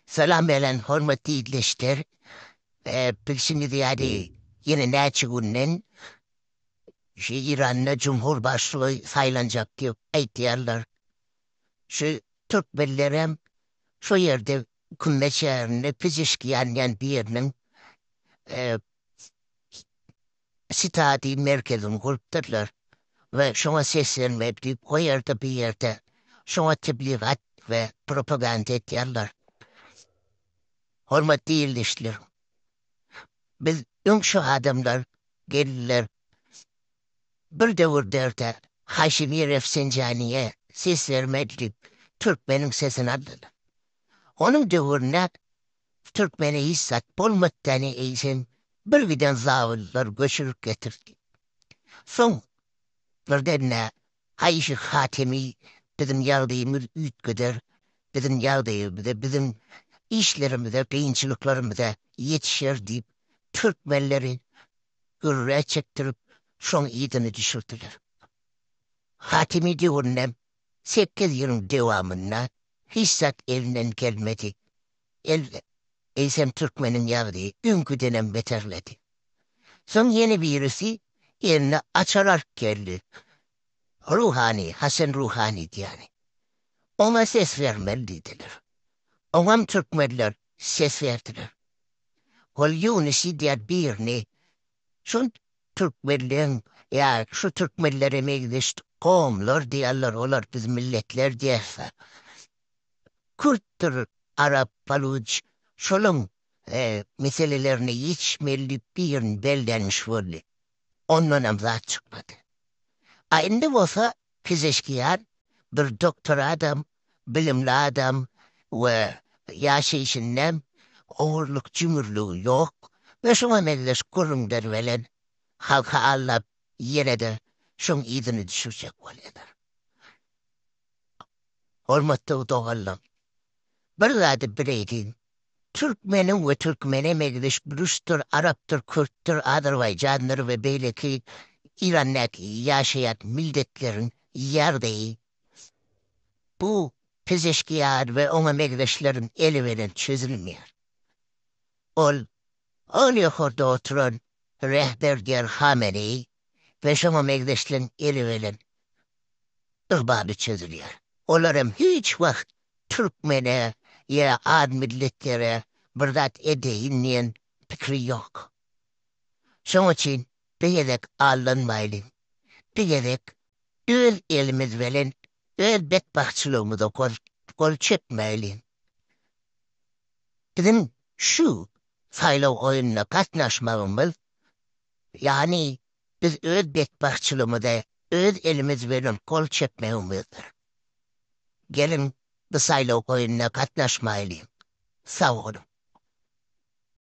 Selam elen hürmetli ilişkiler. Şimdi yani yine ne çıkınnen İran'la Cumhurbaşkanı saylanacak diye ihtiyarlar. Şu Türkmenlerim şu yerde kümmeçerine pizişkiyen bir yerinin e, sitadi merkezini kurupturlar. Ve şuna seslenmeyip deyip o yerde bir yerde şuna tebliğat ve propaganda ediyorlar. Hürmetli ilişkiler. Biz şu adamlar gelirler. Bir devir derdi Haşimi Refsencani'ye ses vermedi. Türkmen'in sesini aldılar. Onun devirine Türkmen'e hissat bulmattani eğitim bir giden zavullar göçürüp getirdi. Son birdenle Hayşi Hatemi bizim yardımımız ütgüder, bizim yardımımızda, bizim işlerimizde, kıyınçılıklarımızda yetişir deyip Türkmenleri gürre çektirip son iyidini düşürdüler. Hatimi diyorum 8 yılın devamında hissat elinden gelmedi. El, Eysem Türkmen'in yavruyu ünkü dönem beterledi. Son yeni birisi yerine açarak geldi. Hasan Ruhani yani. Ona ses vermeliydiler. Onam Türkmenler ses verdiler. Kol Yunus'i diğer birini, şu Türkmenlerin, ya şu Türkmenlere meclis kavimler diyorlar, olar biz milletler diyorsa. Kürttür, Arap, Baluç, şolun meselelerini hiç milli bir bellenmiş vurdu. Ondan amza çıkmadı. Aynı olsa fizikçiler bir doktor adam, bilimli adam ve yaşayışından ağırlık cimriliği yok ve şuna meclis kurumlar veren halka Allah yine de şun idini düşürecek oluyorlar. Hürmetli doğalım. Bir adı bireydin. Türkmenin ve Türkmene meclis Brüstür, Arap'tır, Kürttür, Azerbaycan'dır ve belki İran'daki yaşayan milletlerin yerdeyi bu Pezeshkiar ve ona meclislerin eli veren çözülmüyor. Ol yukarıda oturan rehberger Hamene'yi ve şoma meclislerin eli veren ırbadı çözülüyor. Onların hiç vakit Türkmen'e ya ad milletlere bırdat edeyinleyen fikri yok. Şunun için diyerek alınmayalım. Diyerek öl elimiz veren öl bedbahtçılığımıza kol çekmeyelim. Bizim şu sayılı oyununa katlaşmamız yani biz öl bedbahtçılığımıza öl elimiz veren kol çekmeyimizdir. Gelin bu sayılı oyununa katlaşmayalım. Sağ olun.